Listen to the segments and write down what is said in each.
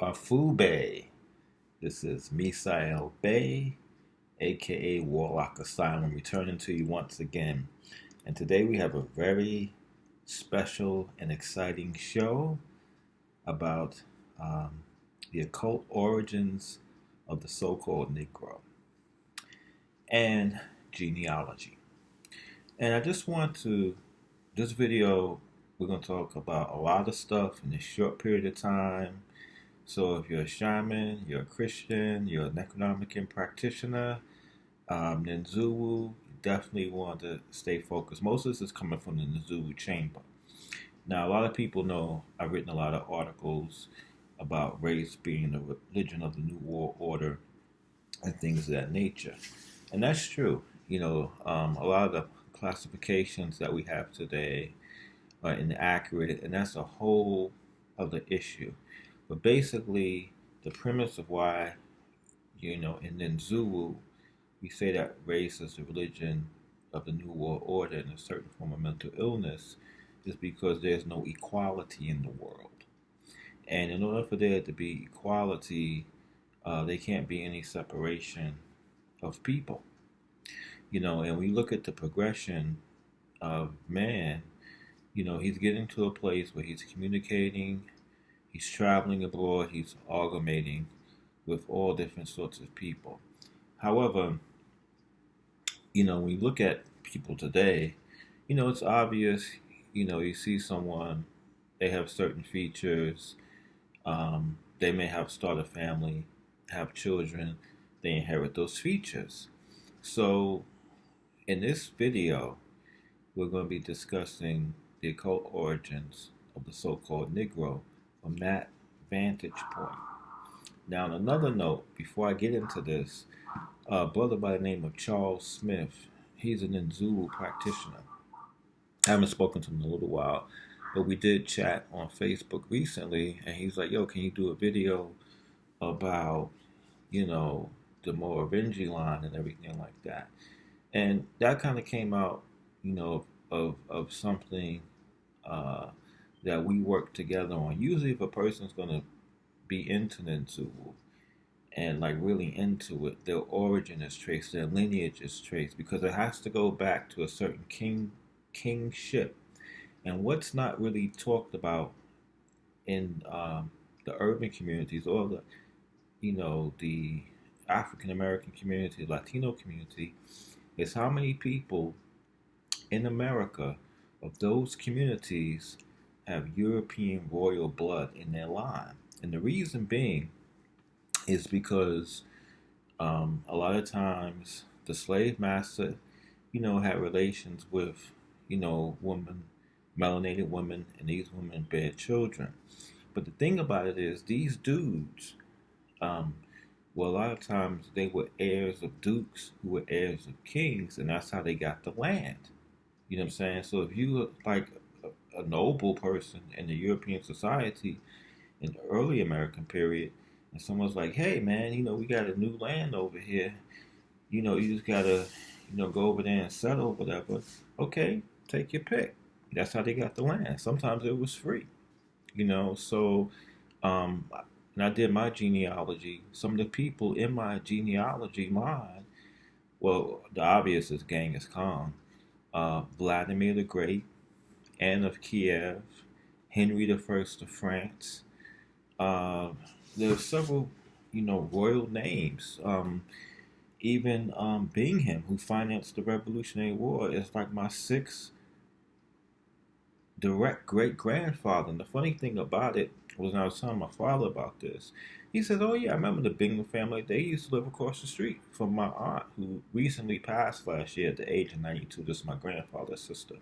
Wafube. This is Misael Bay, aka Warlock Asylum, returning to you once again. And today we have a very special and exciting show about the occult origins of the so called Negro and genealogy. And I just want to, this video, we're going to talk about a lot of stuff in a short period of time. So if you're a shaman, you're a Christian, you're an Necronomicon practitioner, then Zulu, you definitely want to stay focused. Most of this is coming from the Zulu chamber. Now, a lot of people know I've written a lot of articles about race being the religion of the New World Order and things of that nature. And that's true. A lot of the classifications that we have today are inaccurate, and that's a whole other issue. But basically, the premise of why, and then Zulu, we say that race is the religion of the New World Order and a certain form of mental illness is because there's no equality in the world. And in order for there to be equality, there can't be any separation of people. And we look at the progression of man, he's getting to a place where he's communicating, he's traveling abroad, he's amalgamating with all different sorts of people. However, when we look at people today, it's obvious, you see someone, they have certain features, they may have started a family, have children, they inherit those features. So in this video, we're going to be discussing the occult origins of the so-called Negro from that vantage point. Now, on another note, before I get into this, a brother by the name of Charles Smith, he's an Nzulu practitioner. I haven't spoken to him in a little while, but we did chat on Facebook recently, and he's like, yo, can you do a video about, the Moravinji line and everything like that? And that kind of came out, of something that we work together on. Usually if a person's going to be into Nzulu and like really into it, their origin is traced, their lineage is traced, because it has to go back to a certain kingship. And what's not really talked about in the urban communities or the African American community, Latino community, is how many people in America of those communities have European royal blood in their line. And the reason being is because a lot of times the slave master, had relations with, women, melanated women, and these women bear children. But the thing about it is these dudes, well, a lot of times they were heirs of dukes who were heirs of kings, and that's how they got the land. You know what I'm saying? So if you were like a noble person in the European society in the early American period, and someone's like, hey man, we got a new land over here, you just gotta, go over there and settle, whatever. Okay, take your pick. That's how they got the land. Sometimes it was free, so and I did my genealogy. Some of the people in my genealogy line, well, the obvious is Genghis Khan, Vladimir the Great, Anne of Kiev, Henry the First of France. There's several, royal names. Even Bingham, who financed the Revolutionary War, is like my sixth direct great grandfather. And the funny thing about it was, when I was telling my father about this, he said, oh yeah, I remember the Bingham family. They used to live across the street from my aunt, who recently passed last year at the age of 92. This is my grandfather's sister.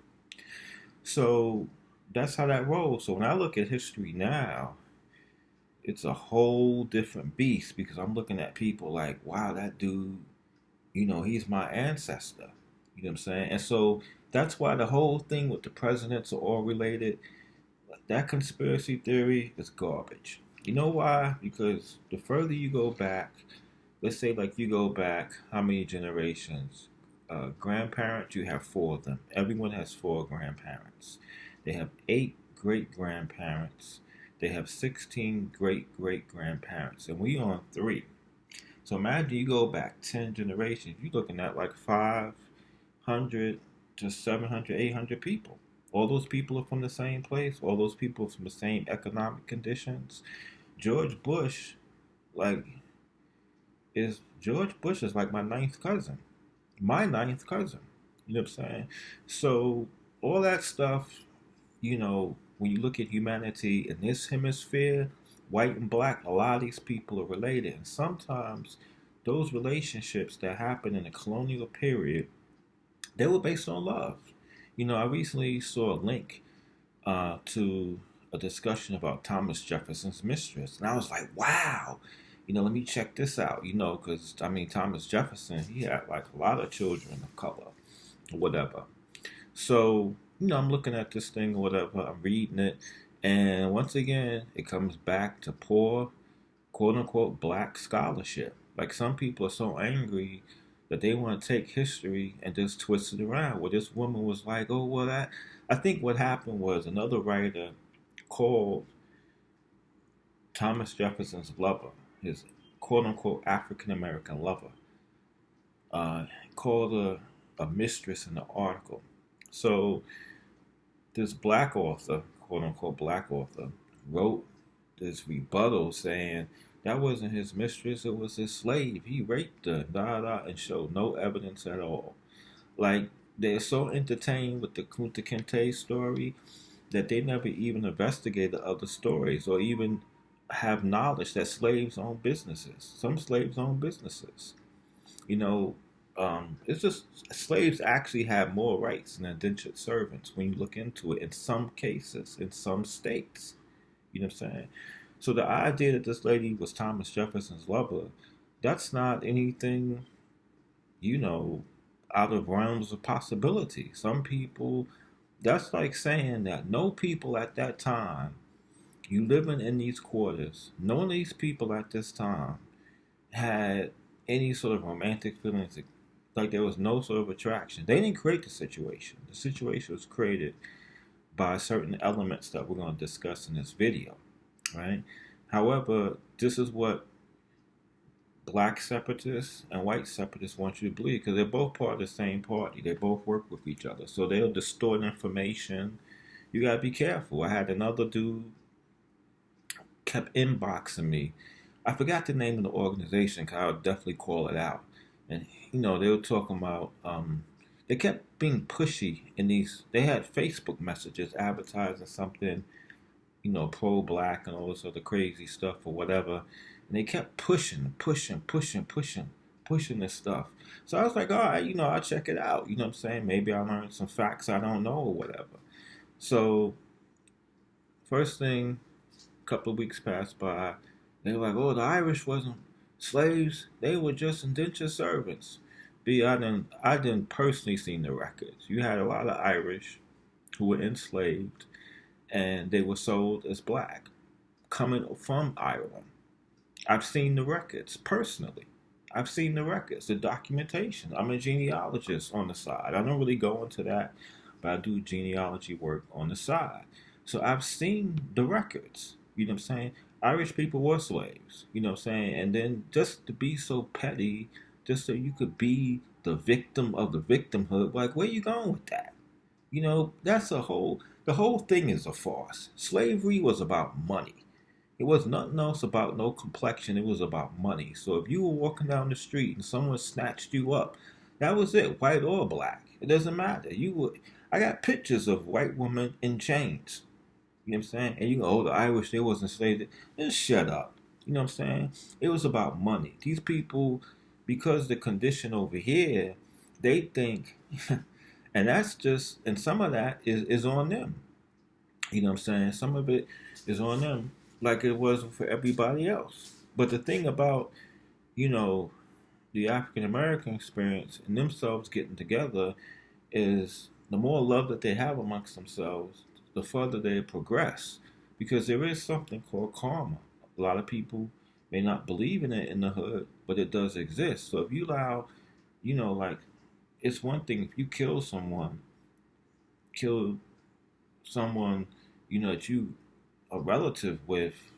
So that's how that rolls. So when I look at history now, it's a whole different beast, because I'm looking at people like, wow, that dude, he's my ancestor. You know what I'm saying? And so that's why the whole thing with the presidents are all related. That conspiracy theory is garbage. You know why? Because the further you go back, let's say like you go back, how many generations? Grandparents, you have four of them. Everyone has four grandparents. They have eight great grandparents. they have 16 great-great-grandparents, and we on 3. So imagine you go back 10 generations, you're looking at like 500 to 700, 800 people. All those people are from the same place. All those people are from the same economic conditions. George Bush, like, George Bush is like my ninth cousin. My ninth cousin. You know what I'm saying? So all that stuff, when you look at humanity in this hemisphere, white and black, a lot of these people are related. And sometimes those relationships that happen in the colonial period, they were based on love. I recently saw a link to a discussion about Thomas Jefferson's mistress. And I was like, wow, let me check this out, because, Thomas Jefferson, he had like a lot of children of color or whatever. So, I'm looking at this thing or whatever, I'm reading it. And once again, it comes back to poor, quote unquote, black scholarship. Like some people are so angry that they want to take history and just twist it around. Where this woman was like, oh, well, I think what happened was another writer called Thomas Jefferson's lover, his quote unquote African American lover, called her a mistress in the article. So this black author, quote unquote black author, wrote this rebuttal saying that wasn't his mistress, it was his slave. He raped her, and showed no evidence at all. Like, they're so entertained with the Kunta Kinte story that they never even investigated other stories or even have knowledge that slaves own businesses. Some slaves own businesses. It's just slaves actually have more rights than indentured servants when you look into it in some cases, in some states. You know what I'm saying? So the idea that this lady was Thomas Jefferson's lover, that's not anything, out of realms of possibility. Some people, that's like saying that no people at that time, you living in these quarters, none of these people at this time had any sort of romantic feelings, like there was no sort of attraction. They didn't create the situation. The situation was created by certain elements that we're going to discuss in this video, right? However, this is what black separatists and white separatists want you to believe, because they're both part of the same party. They both work with each other. So they'll distort information. You got to be careful. I had another dude kept inboxing me. I forgot the name of the organization because I would definitely call it out. And, they were talking about, they kept being pushy in these, they had Facebook messages advertising something, pro-black and all this other crazy stuff or whatever. And they kept pushing this stuff. So I was like, all right, I'll check it out. You know what I'm saying? Maybe I'll learn some facts I don't know or whatever. So first thing, a couple of weeks passed by, they were like, oh, the Irish wasn't slaves. They were just indentured servants. I didn't personally see the records. You had a lot of Irish who were enslaved and they were sold as black, coming from Ireland. I've seen the records personally. I've seen the records, the documentation. I'm a genealogist on the side. I don't really go into that, but I do genealogy work on the side. So I've seen the records. You know what I'm saying? Irish people were slaves. You know what I'm saying? And then just to be so petty, just so you could be the victim of the victimhood, like, where you going with that? That's the whole thing is a farce. Slavery was about money. It was nothing else about no complexion. It was about money. So if you were walking down the street and someone snatched you up, that was it, white or black. It doesn't matter. I got pictures of white women in chains. You know what I'm saying? And you go, oh, the Irish, they wasn't slaves. Just shut up. You know what I'm saying? It was about money. These people, because the condition over here, they think, and that's just, and some of that is on them. You know what I'm saying? Some of it is on them, like it was for everybody else. But the thing about, the African American experience and themselves getting together is the more love that they have amongst themselves, the further they progress. Because there is something called karma. A lot of people may not believe in it in the hood, but it does exist. So if you allow, it's one thing if you kill someone, that you a relative with,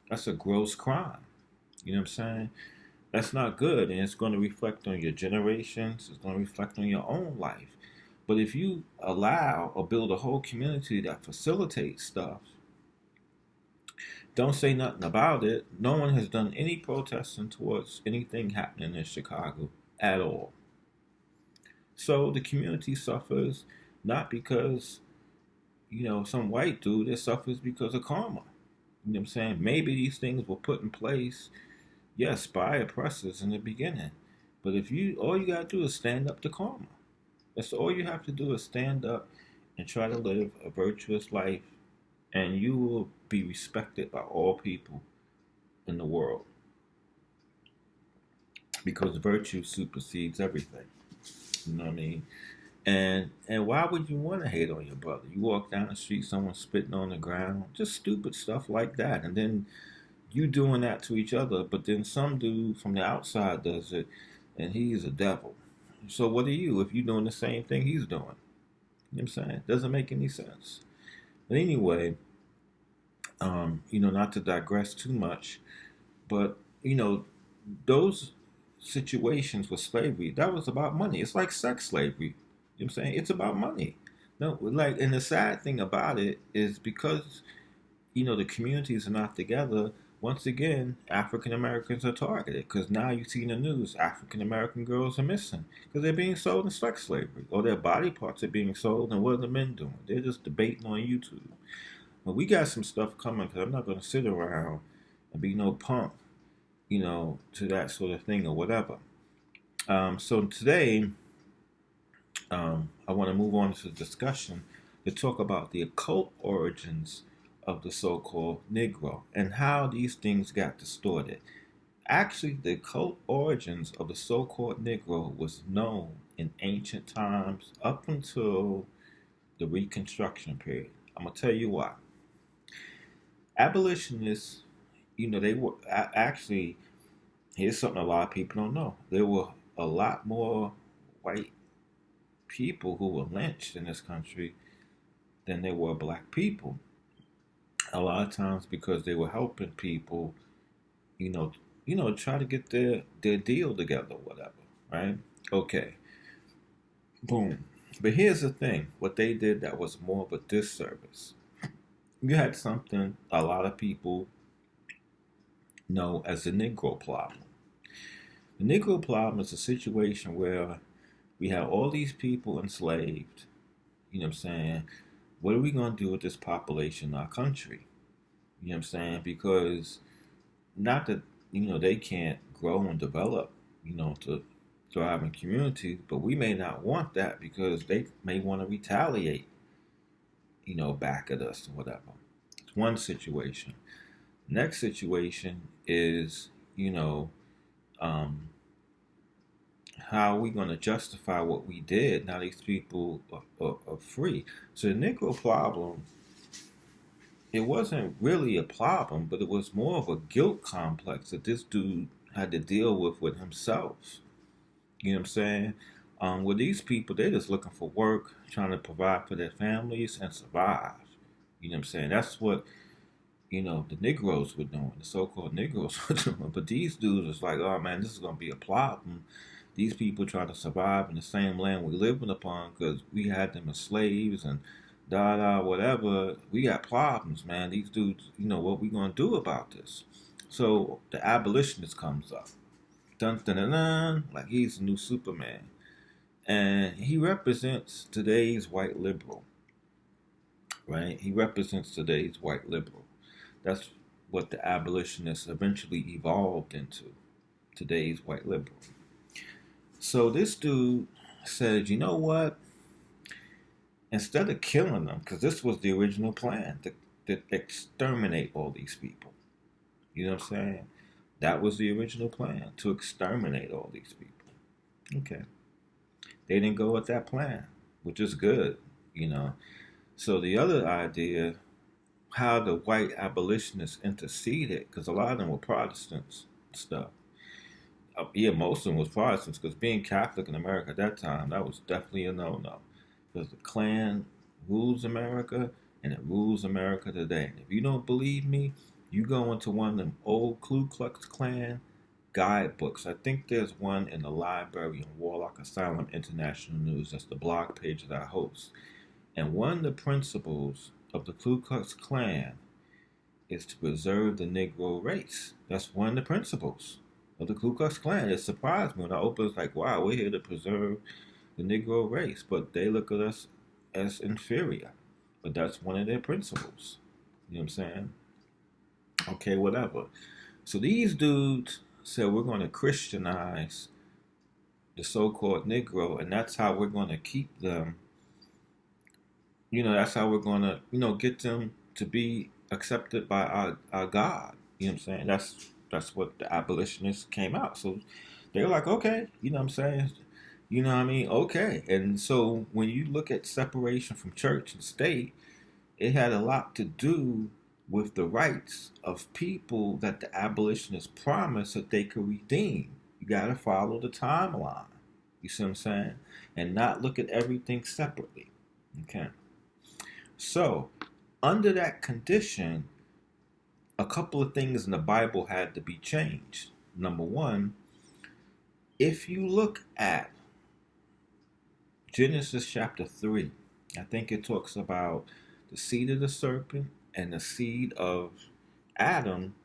that's a gross crime. You know what I'm saying? That's not good, and it's going to reflect on your generations. It's going to reflect on your own life. But if you allow or build a whole community that facilitates stuff, don't say nothing about it. No one has done any protesting towards anything happening in Chicago at all. So the community suffers not because, some white dude. It suffers because of karma. You know what I'm saying? Maybe these things were put in place, yes, by oppressors in the beginning. But if all you gotta do is stand up to karma. That's all you have to do is stand up and try to live a virtuous life, and you will be respected by all people in the world. Because virtue supersedes everything. You know what I mean? And why would you want to hate on your brother? You walk down the street, someone spitting on the ground, just stupid stuff like that. And then you doing that to each other, but then some dude from the outside does it, and he's a devil. So what are you if you're doing the same thing he's doing? You know what I'm saying? It doesn't make any sense. But anyway, not to digress too much, but, those situations with slavery, that was about money. It's like sex slavery. You know what I'm saying? It's about money. No, like, and the sad thing about it is because, the communities are not together, once again, African Americans are targeted. Because now you see in the news, African American girls are missing. Because they're being sold in sex slavery. Or their body parts are being sold, and what are the men doing? They're just debating on YouTube. But we got some stuff coming, because I'm not going to sit around and be no punk, to that sort of thing or whatever. So today, I want to move on to the discussion to talk about the occult origins of the so-called Negro and how these things got distorted. Actually, the occult origins of the so-called Negro was known in ancient times up until the Reconstruction period. I'm going to tell you why. Abolitionists, they were actually, here's something a lot of people don't know. There were a lot more white people who were lynched in this country than there were black people. A lot of times because they were helping people, try to get their deal together, whatever, right? Okay. Boom. But here's the thing. What they did that was more of a disservice. You had something a lot of people know as the Negro problem. The Negro problem is a situation where we have all these people enslaved. You know what I'm saying? What are we going to do with this population in our country? You know what I'm saying? Because not that, they can't grow and develop, to thrive in communities, but we may not want that because they may want to retaliate, back at us or whatever. It's one situation. Next situation is, how are we going to justify what we did now these people are free? So the Negro problem, it wasn't really a problem, but it was more of a guilt complex that this dude had to deal with himself. You know what I'm saying? With these people, they're just looking for work, trying to provide for their families and survive. You know what I'm saying? That's what, the Negroes were doing, the so-called Negroes were doing. But these dudes was like, oh man, this is going to be a problem. These people trying to survive in the same land we living upon because we had them as slaves and whatever. We got problems, man. These dudes, what we going to do about this? So the abolitionist comes up. Dun, dun, dun, dun, like he's the new Superman. And he represents today's white liberal, right? He represents today's white liberal. That's what the abolitionists eventually evolved into, today's white liberal. So this dude said, you know what? Instead of killing them, because this was the original plan, to exterminate all these people. You know what I'm saying? That was the original plan, to exterminate all these people. Okay. They didn't go with that plan, which is good, So the other idea, how the white abolitionists interceded, because a lot of them were Protestants and stuff. Yeah, most of them was Protestants, because being Catholic in America at that time, that was definitely a no-no. Because the Klan rules America, and it rules America today. And if you don't believe me, you go into one of them old Ku Klux Klan guidebooks. I think there's one in the library in Warlock Asylum International News. That's the blog page that I host. And one of the principles of the Ku Klux Klan is to preserve the Negro race. That's one of the principles of the Ku Klux Klan. It surprised me when I opened. It's like, wow, we're here to preserve the Negro race, but they look at us as inferior. But that's one of their principles. You know what I'm saying? Okay, whatever. So these dudes said we're going to Christianize the so-called Negro, and that's how we're going to keep them. That's how we're going to, get them to be accepted by our God. You know what I'm saying? That's what the abolitionists came out. So they were like, okay, you know what I'm saying? You know what I mean? Okay. And so when you look at separation from church and state, it had a lot to do with the rights of people that the abolitionists promised that they could redeem. You got to follow the timeline. You see what I'm saying? And not look at everything separately. Okay. So, under that condition, a couple of things in the Bible had to be changed. Number one, if you look at Genesis chapter 3, I think it talks about the seed of the serpent and the seed of Adam.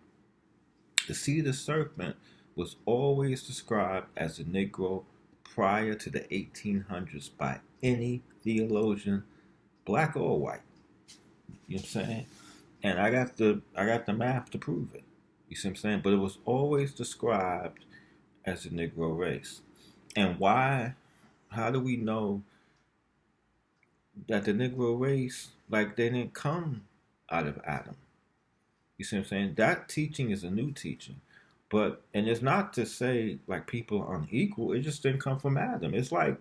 The seed of the serpent was always described as a Negro prior to the 1800s by any theologian, black or white. You know what I'm saying? And I got the math to prove it. You see what I'm saying? But it was always described as a Negro race. And why? How do we know that the Negro race, like, they didn't come out of Adam? You see what I'm saying? That teaching is a new teaching. And it's not to say, like, people are unequal. It just didn't come from Adam. It's like,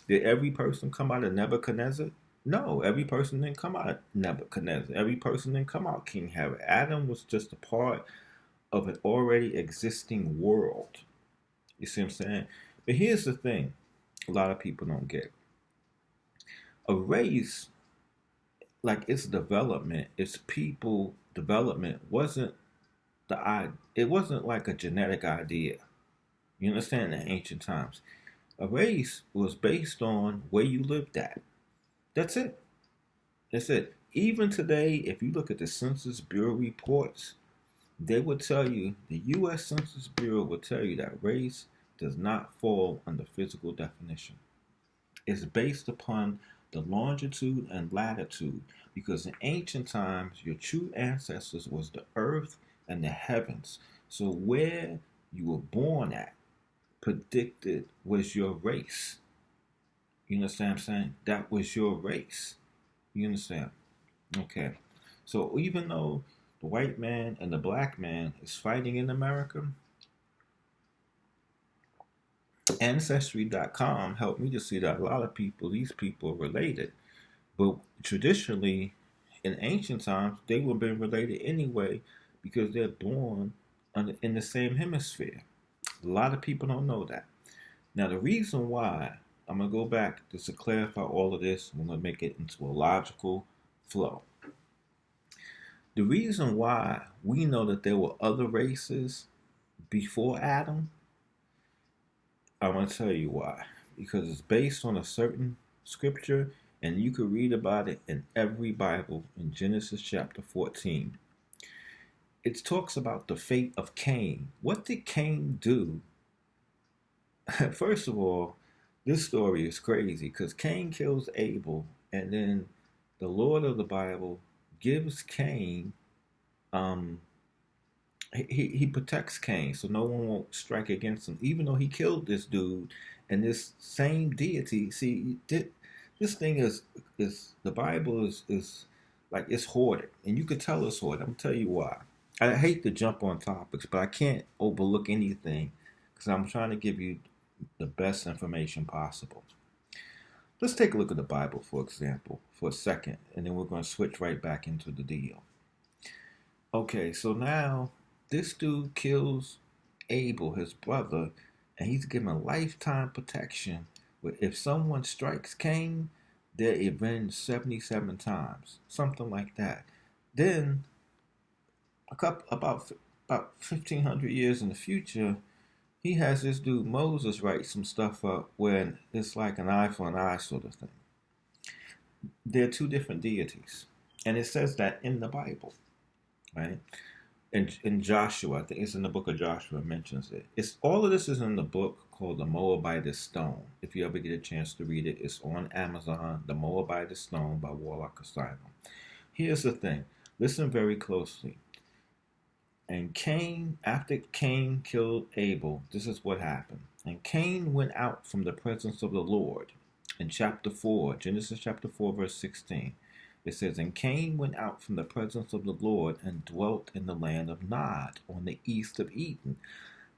did every person come out of Nebuchadnezzar? No, every person didn't come out of Nebuchadnezzar. Every person didn't come out King Herod. Adam was just a part of an already existing world. You see what I'm saying? But here's the thing a lot of people don't get. A race, like its development, its people development it wasn't like a genetic idea. You understand? In ancient times, a race was based on where you lived at. That's it. That's it. Even today, if you look at the Census Bureau reports, they will tell you, the U.S. Census Bureau will tell you that race does not fall under physical definition. It's based upon the longitude and latitude, because in ancient times, your true ancestors was the earth and the heavens. So where you were born at predicted was your race. You understand what I'm saying? That was your race. You understand? Okay. So even though the white man and the black man is fighting in America, Ancestry.com helped me to see that a lot of people, these people are related. But traditionally, in ancient times, they would have been related anyway because they're born in the same hemisphere. A lot of people don't know that. Now, the reason why, I'm going to go back just to clarify all of this. I'm going to make it into a logical flow. The reason why we know that there were other races before Adam, I'm going to tell you why. Because it's based on a certain scripture, and you can read about it in every Bible in Genesis chapter 14. It talks about the fate of Cain. What did Cain do? First of all, this story is crazy because Cain kills Abel, and then the Lord of the Bible gives Cain, he protects Cain so no one won't strike against him, even though he killed this dude. And this same deity, see, this thing is the Bible is like, it's hoarded, and you could tell it's hoarded. I'm gonna tell you why. I hate to jump on topics, but I can't overlook anything because I'm trying to give you the best information possible. Let's take a look at the Bible, for example, for a second, and then we're going to switch right back into the deal. Okay, so now this dude kills Abel, his brother, and he's given lifetime protection. If someone strikes Cain, they're avenged 77 times, something like that. Then about 1500 years in the future, he has this dude Moses write some stuff up where it's like an eye for an eye sort of thing. They're two different deities, and it says that in the Bible, right? In Joshua, I think it's in the book of Joshua, it mentions it. It's all of this is in the book called The Moabitess Stone. If you ever get a chance to read it, it's on Amazon. The Moabitess Stone by Warlock Asylum. Here's the thing. Listen very closely. And Cain, after Cain killed Abel, this is what happened. And Cain went out from the presence of the Lord. In chapter 4, Genesis chapter 4, verse 16. It says, and Cain went out from the presence of the Lord and dwelt in the land of Nod on the east of Eden.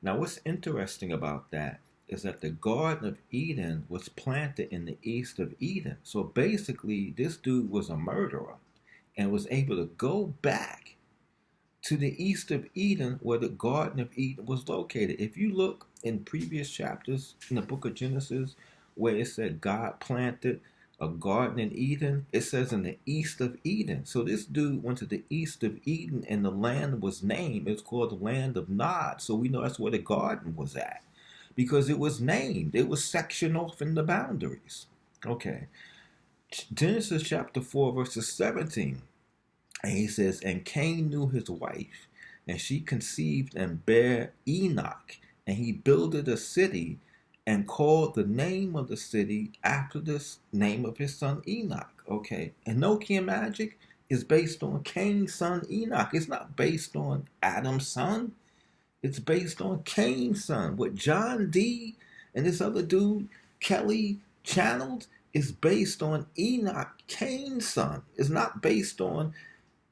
Now, what's interesting about that is that the Garden of Eden was planted in the east of Eden. So basically, this dude was a murderer and was able to go back to the east of Eden where the Garden of Eden was located. If you look in previous chapters in the book of Genesis where it said God planted a garden in Eden, it says in the east of Eden. So this dude went to the east of Eden and the land was named. It's called the land of Nod. So we know that's where the garden was at because it was named. It was sectioned off in the boundaries. Okay. Genesis chapter 4 verses 17. And he says, and Cain knew his wife, and she conceived and bare Enoch, and he builded a city and called the name of the city after the name of his son Enoch. Okay. Enochian magic is based on Cain's son Enoch. It's not based on Adam's son. It's based on Cain's son. What John D. and this other dude, Kelly, channeled is based on Enoch, Cain's son. It's not based on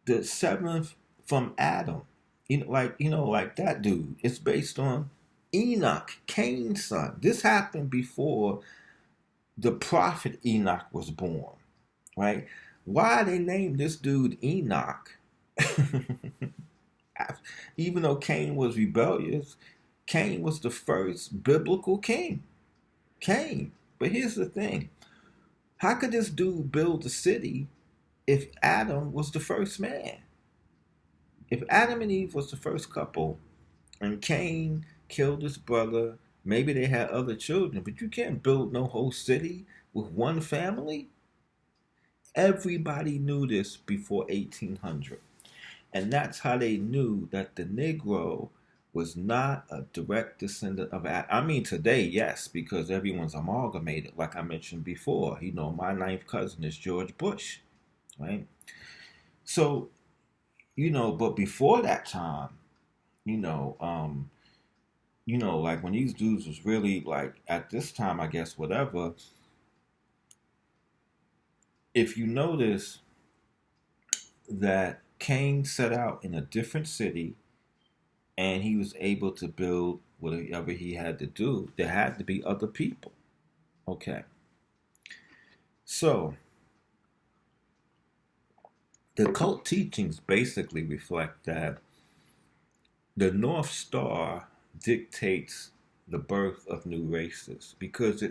the seventh from Adam. Like that dude. It's based on Enoch, Cain's son. This happened before the prophet Enoch was born, right? Why they named this dude Enoch? Even though Cain was rebellious, Cain was the first biblical king. Cain. But here's the thing. How could this dude build a city if Adam was the first man? If Adam and Eve was the first couple and Cain killed his brother, maybe they had other children, but you can't build no whole city with one family. Everybody knew this before 1800. And that's how they knew that the Negro was not a direct descendant of Adam. I mean, today, yes, because everyone's amalgamated, like I mentioned before. My ninth cousin is George Bush, right? So, but before that time, like when these dudes was really like at this time, I guess, whatever, if you notice that Cain set out in a different city and he was able to build whatever he had to do, there had to be other people. Okay. So, the occult teachings basically reflect that the North Star dictates the birth of new races because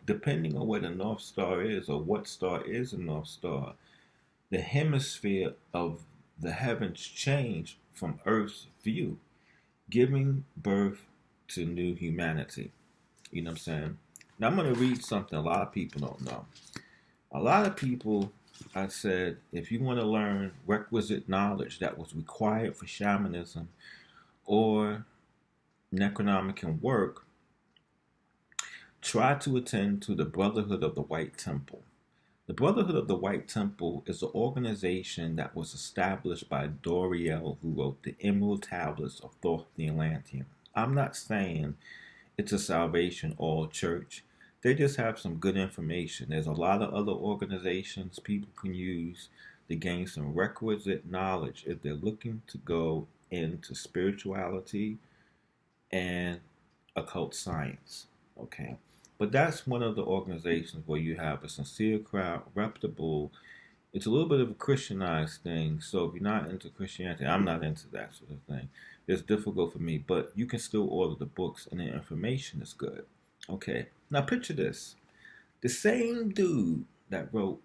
depending on where the North Star is or what star is the North Star, the hemisphere of the heavens change from Earth's view, giving birth to new humanity. You know what I'm saying? Now I'm going to read something a lot of people don't know. A lot of people, I said, if you want to learn requisite knowledge that was required for shamanism or Necronomicon work, try to attend to the Brotherhood of the White Temple. The Brotherhood of the White Temple is an organization that was established by Doriel, who wrote the Emerald Tablets of Thoth the Atlantean. I'm not saying it's a Salvation All Church. They just have some good information. There's a lot of other organizations people can use to gain some requisite knowledge if they're looking to go into spirituality and occult science. Okay. But that's one of the organizations where you have a sincere crowd, reputable. It's a little bit of a Christianized thing. So if you're not into Christianity, I'm not into that sort of thing. It's difficult for me, but you can still order the books and the information is good. Okay. Now picture this. The same dude that wrote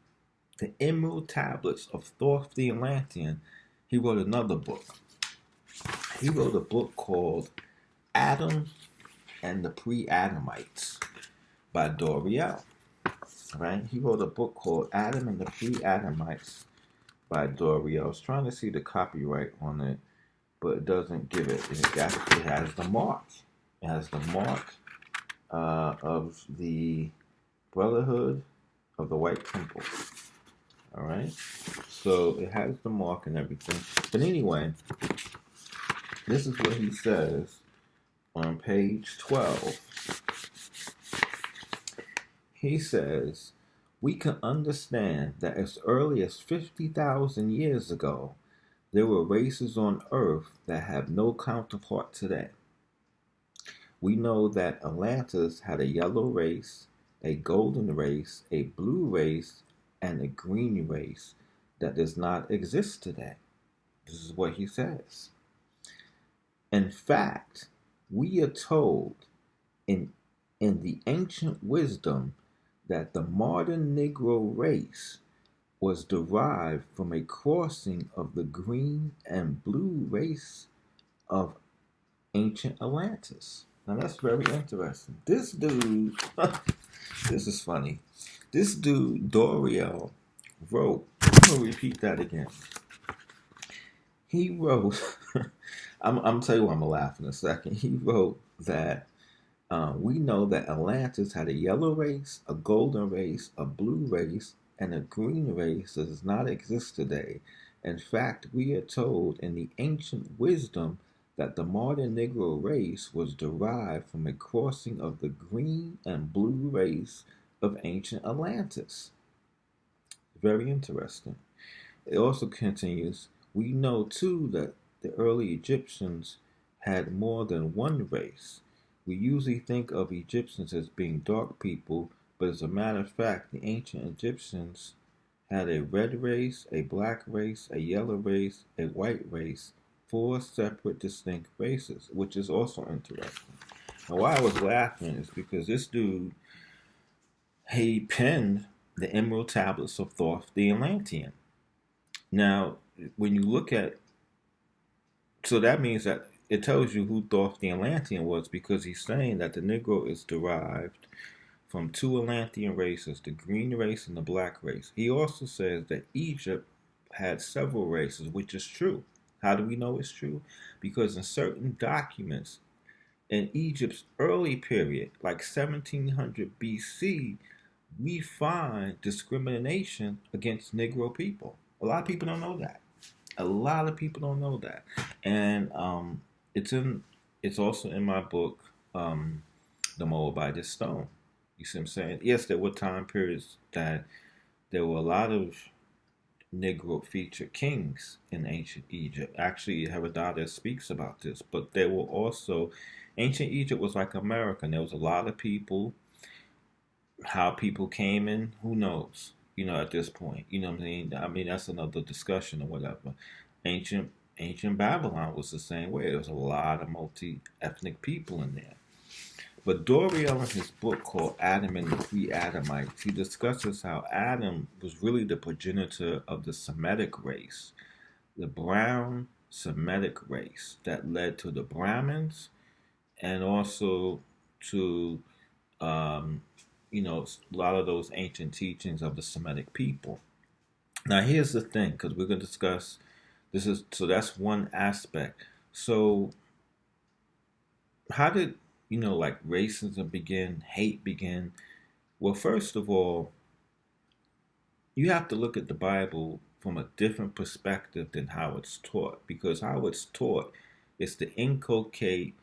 the Emerald Tablets of Thoth the Atlantean, he wrote another book. He wrote a book called Adam and the Pre-Adamites by Doriel. Right? He wrote a book called Adam and the Pre-Adamites by Doriel. I was trying to see the copyright on it, but it doesn't give it. It actually has the mark. It has the mark of the Brotherhood of the White Temple. All right? So it has the mark and everything. But anyway, this is what he says on page 12. He says, we can understand that as early as 50,000 years ago, there were races on Earth that have no counterpart today. We know that Atlantis had a yellow race, a golden race, a blue race, and a green race that does not exist today. This is what he says. In fact, we are told in the ancient wisdom that the modern Negro race was derived from a crossing of the green and blue race of ancient Atlantis. Now that's very interesting. This dude, this is funny. This dude, Doriel, wrote, I'm going to repeat that again. He wrote, I'm going to tell you why I'm going to laugh in a second. He wrote that we know that Atlantis had a yellow race, a golden race, a blue race, and a green race that does not exist today. In fact, we are told in the ancient wisdom that the modern Negro race was derived from a crossing of the green and blue race of ancient Atlantis. Very interesting. It also continues, we know too that the early Egyptians had more than one race. We usually think of Egyptians as being dark people, but as a matter of fact, the ancient Egyptians had a red race, a black race, a yellow race, a white race, 4 separate distinct races, which is also interesting. Now, why I was laughing is because this dude, he penned the Emerald Tablets of Thoth the Atlantean. Now, when you look at, so that means that it tells you who Thoth the Atlantean was, because he's saying that the Negro is derived from 2 Atlantean races, the green race and the black race. He also says that Egypt had several races, which is true. How do we know it's true? Because in certain documents in Egypt's early period, like 1700 BC, we find discrimination against Negro people. A lot of people don't know that. And it's also in my book, The Moabite Stone. You see what I'm saying? Yes, there were time periods that there were a lot of Negro featured kings in ancient Egypt. Actually, Herodotus speaks about this. But there were also, ancient Egypt was like America, and there was a lot of people. How people came in, who knows? At this point, what I mean? I mean, that's another discussion or whatever. Ancient Babylon was the same way. There was a lot of multi-ethnic people in there. But Doriel, in his book called Adam and the Pre-Adamites, he discusses how Adam was really the progenitor of the Semitic race, the brown Semitic race that led to the Brahmins and also to a lot of those ancient teachings of the Semitic people. Now, here's the thing, because we're going to discuss so that's one aspect. So, how did, racism begin, hate begin? Well, first of all, you have to look at the Bible from a different perspective than how it's taught, because how it's taught is to inculcate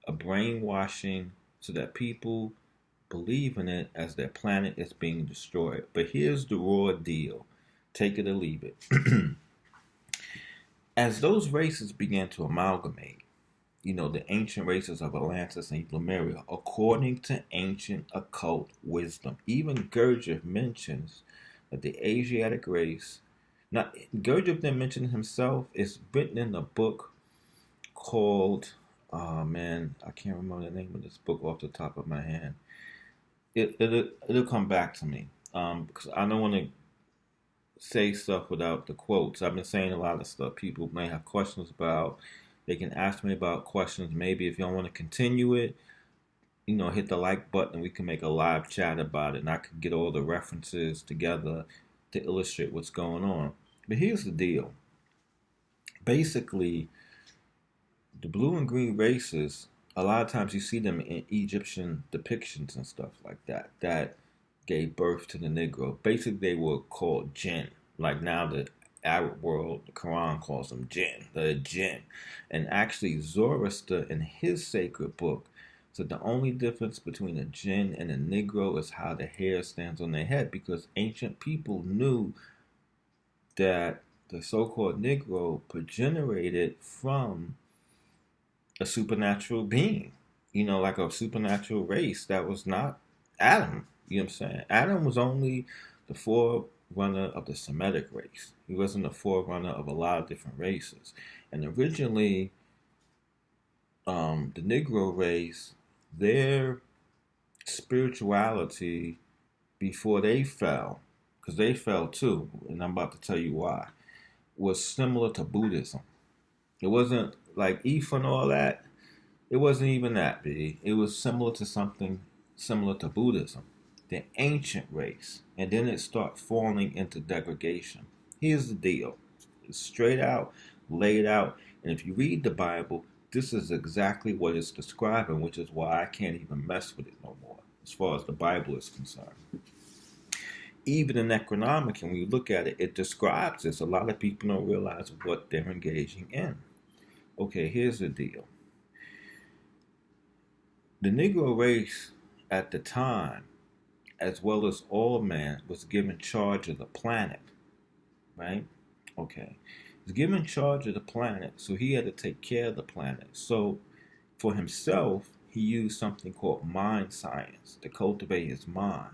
a brainwashing so that people believe in it as their planet is being destroyed. But here's the raw deal. Take it or leave it. As those races began to amalgamate, the ancient races of Atlantis and Lemuria, according to ancient occult wisdom, even Gurdjieff mentions that the Asiatic race, now Gurdjieff didn't mention himself, it's written in a book called, I can't remember the name of this book off the top of my head. It'll come back to me. because I don't want to say stuff without the quotes. I've been saying a lot of stuff people may have questions about. They can ask me about questions. Maybe if y'all want to continue it, hit the like button. We can make a live chat about it, and I can get all the references together to illustrate what's going on. But here's the deal. Basically, the blue and green races, a lot of times you see them in Egyptian depictions and stuff like that, that gave birth to the Negro. Basically, they were called jinn. Like now the Arab world, the Quran calls them jinn, the jinn. And actually, Zoroaster in his sacred book said the only difference between a jinn and a Negro is how the hair stands on their head, because ancient people knew that the so-called Negro progenerated from a supernatural being, like a supernatural race that was not Adam. You know what I'm saying? Adam was only the forerunner of the Semitic race. He wasn't the forerunner of a lot of different races. And originally, the Negro race, their spirituality before they fell, because they fell too, and I'm about to tell you why, was similar to Buddhism. It wasn't like Ifa and all that. It wasn't even that big. It was similar to something similar to Buddhism, the ancient race. And then it started falling into degradation. Here's the deal. It's straight out, laid out. And if you read the Bible, this is exactly what it's describing, which is why I can't even mess with it no more, as far as the Bible is concerned. Even in Necronomicon, when you look at it, it describes this. A lot of people don't realize what they're engaging in. Okay, here's the deal. The Negro race at the time, as well as all man, was given charge of the planet, right? Okay. He was given charge of the planet, so he had to take care of the planet. So for himself, he used something called mind science to cultivate his mind.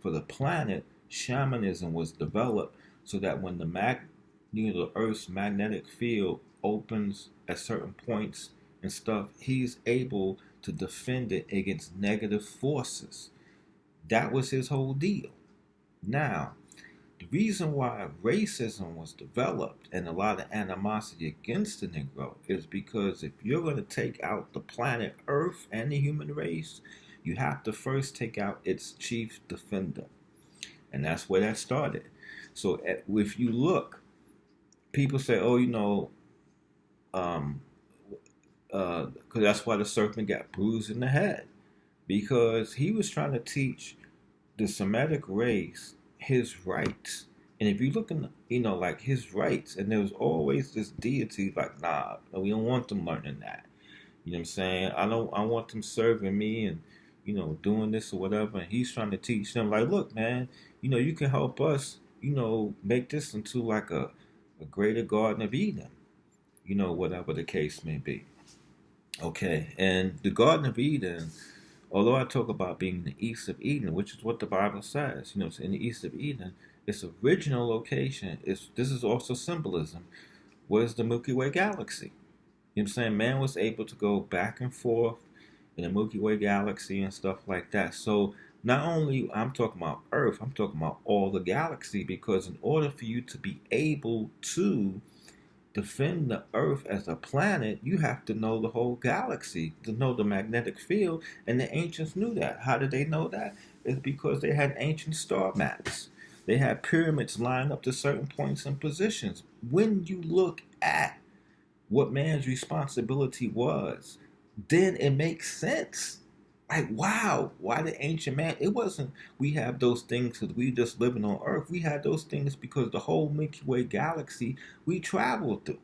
For the planet, shamanism was developed so that when the Earth's magnetic field opens at certain points and stuff, he's able to defend it against negative forces. That was his whole deal. Now, the reason why racism was developed and a lot of animosity against the Negro is because if you're going to take out the planet Earth and the human race, you have to first take out its chief defender. And that's where that started. So if you look, people say, because that's why the serpent got bruised in the head. Because he was trying to teach the Semitic race his rights. And if you look in, like his rights, and there was always this deity like, nah, we don't want them learning that. You know what I'm saying? I want them serving me and, doing this or whatever. And he's trying to teach them, like, look, man, you can help us, make this into like a greater Garden of Eden. Whatever the case may be. Okay, and the Garden of Eden, although I talk about being the east of Eden, which is what the Bible says, it's in the east of Eden, its original location this is also symbolism, was the Milky Way galaxy. You know what I'm saying? Man was able to go back and forth in the Milky Way galaxy and stuff like that. So not only I'm talking about Earth, I'm talking about all the galaxy, because in order for you to be able to defend the Earth as a planet, you have to know the whole galaxy, to know the magnetic field, and the ancients knew that. How did they know that? It's because they had ancient star maps. They had pyramids lined up to certain points and positions. When you look at what man's responsibility was, then it makes sense. Like, wow, why the ancient man? It wasn't we have those things because we just living on Earth. We had those things because the whole Milky Way galaxy we traveled through.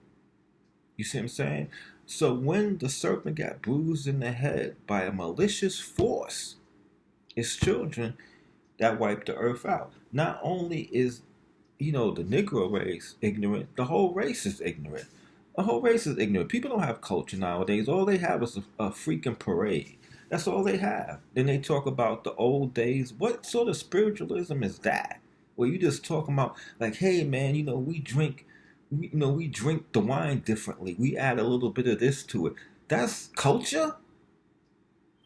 You see what I'm saying? So when the serpent got bruised in the head by a malicious force, its children, that wiped the Earth out. Not only is, the Negro race ignorant, the whole race is ignorant. The whole race is ignorant. People don't have culture nowadays. All they have is a freaking parade. That's all they have. Then they talk about the old days. What sort of spiritualism is that? Where you just talking about like, hey man, we drink the wine differently. We add a little bit of this to it. That's culture?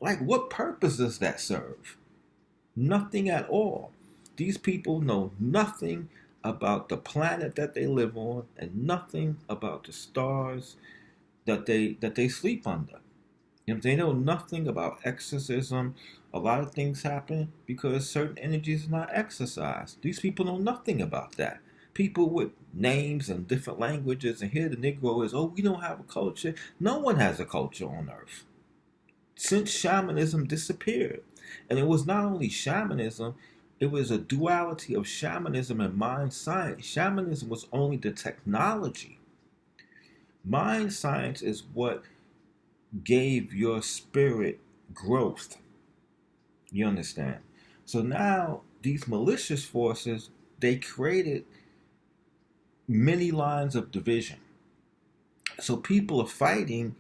Like, what purpose does that serve? Nothing at all. These people know nothing about the planet that they live on and nothing about the stars that they sleep under. They know nothing about exorcism. A lot of things happen because certain energies are not exercised. These people know nothing about that. People with names and different languages, and here the Negro is, oh, we don't have a culture. No one has a culture on Earth. Since shamanism disappeared. And it was not only shamanism, it was a duality of shamanism and mind science. Shamanism was only the technology. Mind science is what gave your spirit growth. You understand? So now these malicious forces, they created many lines of division. So people are fighting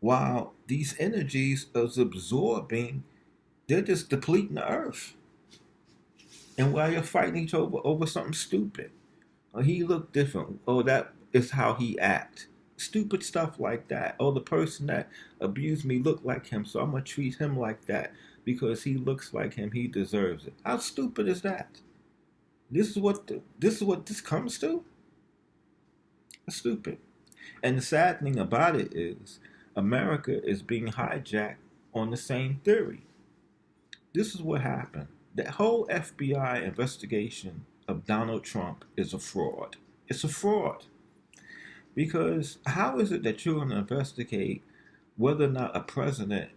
while these energies is absorbing, they're just depleting the earth. And while you're fighting each other over something stupid, or he looked different, or that is how he act. Stupid stuff like that. Oh, the person that abused me looked like him, so I'm gonna treat him like that because he looks like him. He deserves it. How stupid is that? This is what this comes to. It's stupid. And the sad thing about it is, America is being hijacked on the same theory. This is what happened. That whole FBI investigation of Donald Trump is a fraud. It's a fraud. Because how is it that you're going to investigate whether or not a president,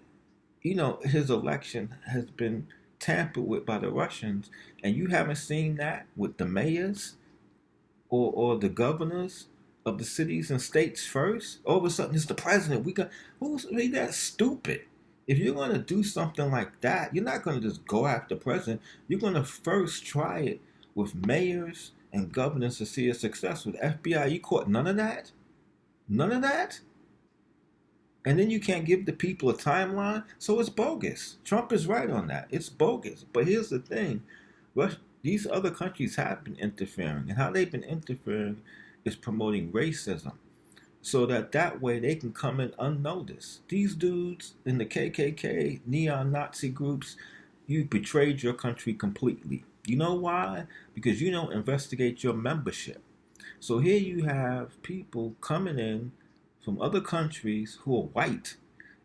his election has been tampered with by the Russians, and you haven't seen that with the mayors or the governors of the cities and states first? All of a sudden, it's the president. Who's that stupid? If you're going to do something like that, you're not going to just go after the president. You're going to first try it with mayors and governors to see a success. With FBI, you caught none of that? None of that? And then you can't give the people a timeline? So it's bogus. Trump is right on that. It's bogus. But here's the thing. These other countries have been interfering. And how they've been interfering is promoting racism. So that way they can come in unnoticed. These dudes in the KKK, neo-Nazi groups, you betrayed your country completely. You know why? Because you don't investigate your membership. So here you have people coming in from other countries who are white.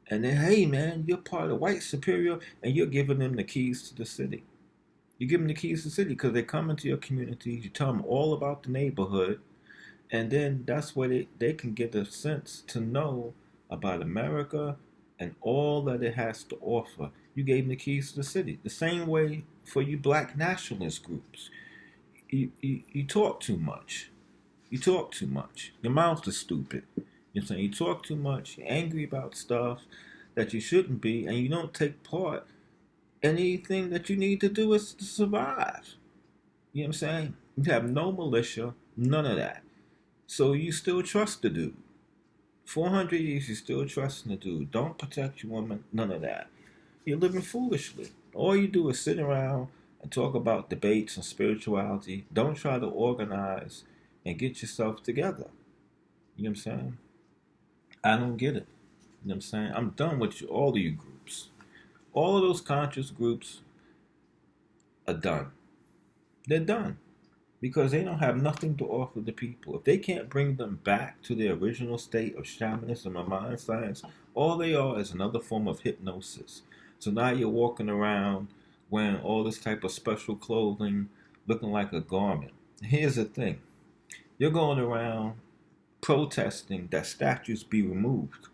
And then, hey man, you're part of white superior, and you're giving them the keys to the city. You give them the keys to the city because they come into your communities. You tell them all about the neighborhood. And then that's where they can get a sense to know about America and all that it has to offer. You gave them the keys to the city. The same way for you black nationalist groups. You talk too much. You talk too much. Your mouth is stupid. You know what I'm saying? You talk too much. You're angry about stuff that you shouldn't be, and you don't take part. Anything that you need to do is to survive. You know what I'm saying? You have no militia, none of that. So you still trust the dude. 400 years, you still trusting the dude. Don't protect your woman, none of that. You're living foolishly. All you do is sit around and talk about debates and spirituality. Don't try to organize and get yourself together. You know what I'm saying? I don't get it. You know what I'm saying? I'm done with all of you groups. All of those conscious groups are done. They're done. Because they don't have nothing to offer the people. If they can't bring them back to their original state of shamanism and mind science, all they are is another form of hypnosis. So now you're walking around wearing all this type of special clothing, looking like a garment. Here's the thing. You're going around protesting that statues be removed.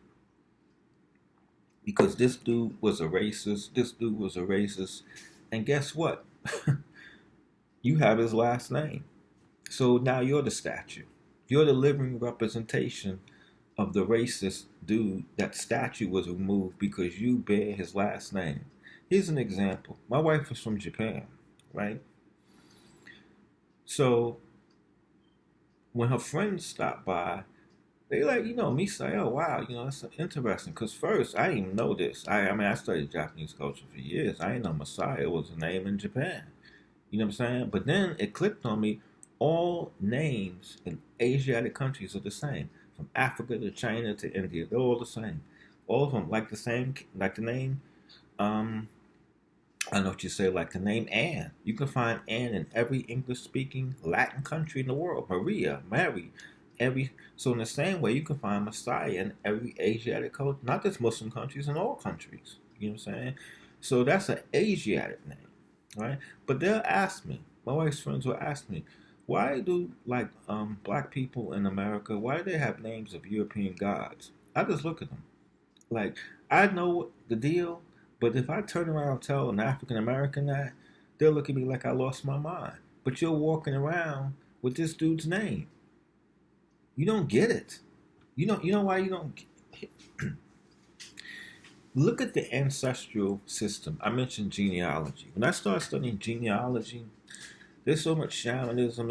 Because this dude was a racist, this dude was a racist, and guess what? You have his last name. So now you're the statue. You're the living representation of the racist dude. That statue was removed because you bear his last name. Here's an example. My wife is from Japan, right? So when her friends stopped by, they like, me say, oh wow, that's interesting. Because first, I didn't even know this. I studied Japanese culture for years. I didn't know Messiah was a name in Japan. You know what I'm saying? But then it clicked on me, all names in Asiatic countries are the same. From Africa to China to India, they're all the same. All of them like the name I know what you say, like the name Anne. You can find Anne in every English-speaking Latin country in the world. Maria, Mary, every. So in the same way, you can find Messiah in every Asiatic culture, not just Muslim countries, in all countries. You know what I'm saying? So that's an Asiatic name, right? But they'll ask me. My wife's friends will ask me, why do like black people in America? Why do they have names of European gods? I just look at them. Like, I know the deal, but if I turn around and tell an African American that, they'll look at me like I lost my mind. But you're walking around with this dude's name. You don't get it. You know why you don't get it? Look at the ancestral system. I mentioned genealogy. When I started studying genealogy, there's so much shamanism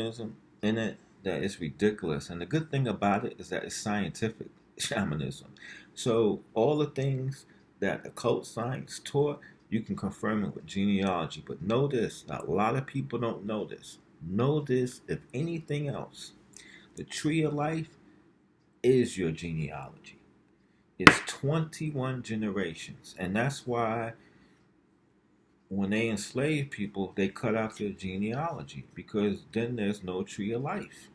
in it that it's ridiculous. And the good thing about it is that it's scientific shamanism. So all the things that occult science taught, you can confirm it with genealogy. But know this, a lot of people don't know this. Know this, if anything else. The tree of life is your genealogy. It's 21 generations. And that's why when they enslave people, they cut out their genealogy, because then there's no tree of life.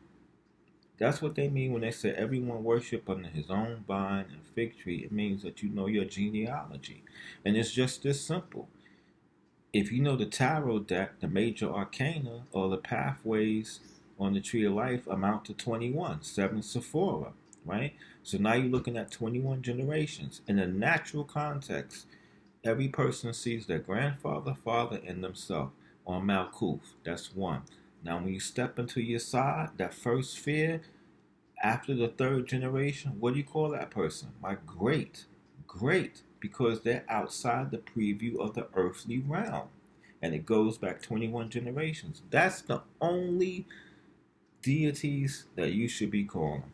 That's what they mean when they say everyone worship under his own vine and fig tree. It means that you know your genealogy. And it's just this simple. If you know the tarot deck, the major arcana, or the pathways on the tree of life amount to 21, 7 Sephora, right? So now you're looking at 21 generations. In a natural context, every person sees their grandfather, father, and themselves on Malkuth. That's one. Now, when you step into your side, that first sphere, after the third generation, what do you call that person? My great, great, because they're outside the preview of the earthly realm. And it goes back 21 generations. That's the only deities that you should be calling.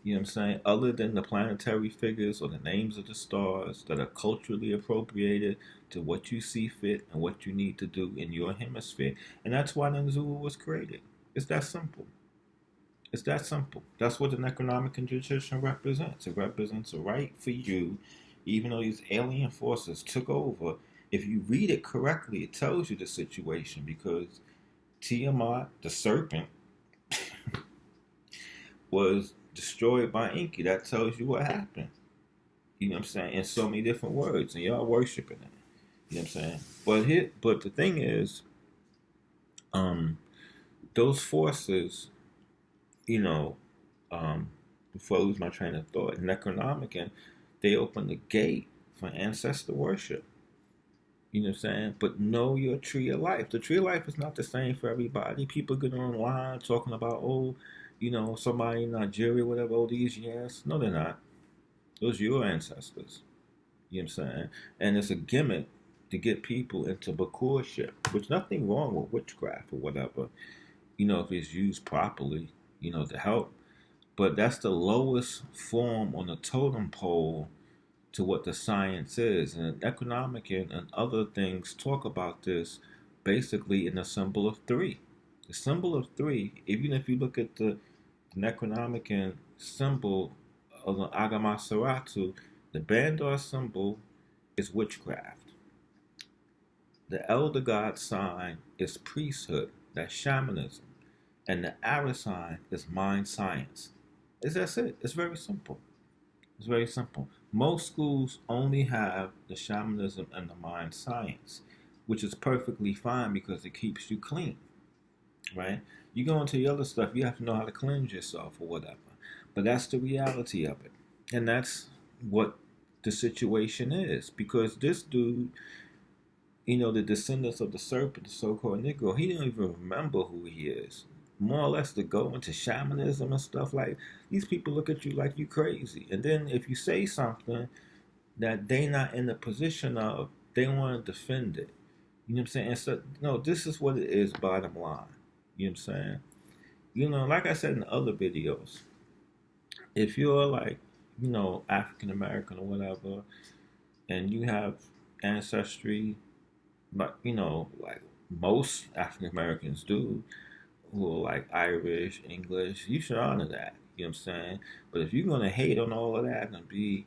You know what I'm saying? Other than the planetary figures or the names of the stars that are culturally appropriated to what you see fit and what you need to do in your hemisphere. And that's why the Zulu was created. It's that simple. It's that simple. That's what the Necronomicon tradition represents. It represents a right for you, even though these alien forces took over. If you read it correctly, it tells you the situation, because Tiamat, the serpent, was destroyed by Enki. That tells you what happened. You know what I'm saying? In so many different words, and y'all worshiping it. You know what I'm saying? But the thing is, those forces, you know, before I lose my train of thought, Necronomicon, they open the gate for ancestor worship. You know what I'm saying? But know your tree of life. The tree of life is not the same for everybody. People get online talking about, somebody in Nigeria, whatever, these years. No, they're not. Those are your ancestors. You know what I'm saying? And it's a gimmick to get people into Bakurship, which nothing wrong with witchcraft or whatever, if it's used properly, to help. But that's the lowest form on the totem pole to what the science is. And Necronomicon and other things talk about this basically in the symbol of three. The symbol of three, even if you look at the Necronomicon symbol of the Agamasaratu, the Bandar symbol is witchcraft. The elder god sign is priesthood, that's shamanism. And the Ara sign is mind science. That's it. It's very simple. It's very simple. Most schools only have the shamanism and the mind science, which is perfectly fine because it keeps you clean, right? You go into the other stuff, you have to know how to cleanse yourself or whatever. But that's the reality of it. And that's what the situation is. Because this dude, the descendants of the serpent, the so-called Negro, he didn't even remember who he is. More or less to go into shamanism and stuff like, these people look at you like you crazy. And then if you say something that they not in the position of, they want to defend it. You know what I'm saying? And so, no, this is what it is, bottom line. You know what I'm saying? Like I said in other videos, if you're like, African American or whatever, and you have ancestry, but, like most African Americans do, who are like Irish, English, you should honor that. You know what I'm saying? But if you're going to hate on all of that and be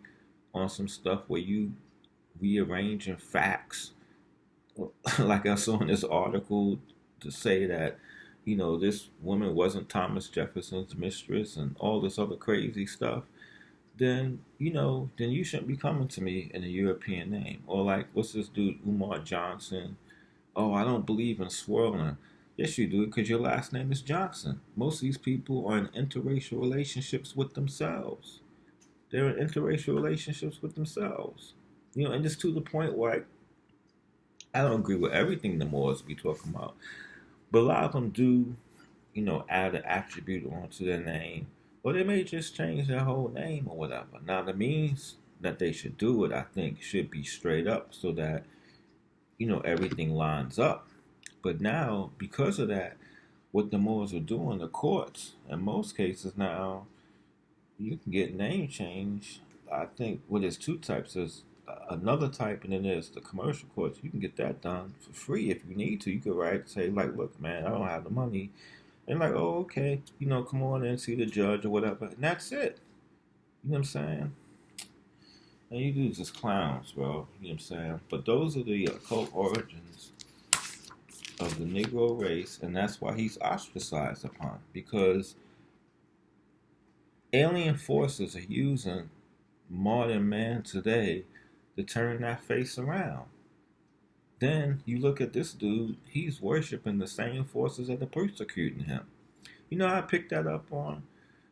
on some stuff where you rearranging facts like I saw in this article to say that, this woman wasn't Thomas Jefferson's mistress and all this other crazy stuff, then, then you shouldn't be coming to me in a European name. Or like, what's this dude, Umar Johnson? Oh, I don't believe in swirling. Yes, you do, because your last name is Johnson. Most of these people are in interracial relationships with themselves. They're in interracial relationships with themselves. And just to the point where I don't agree with everything the Moors be talking about. But a lot of them do, add an attribute onto their name. Or they may just change their whole name or whatever. Now, the means that they should do it, I think, should be straight up so that, everything lines up. But now, because of that, what the Moors are doing, the courts, in most cases now, you can get name change. I think there's two types. There's another type, and then there's the commercial courts. You can get that done for free if you need to. You could write, say, like, look, man, I don't have the money. And like, oh, okay, come on in, see the judge or whatever. And that's it. You know what I'm saying? And you do just clowns, bro. You know what I'm saying? But those are the occult origins of the Negro race, and that's why he's ostracized upon. Because alien forces are using modern man today to turn that face around. Then you look at this dude, he's worshiping the same forces that are persecuting him. I picked that up on,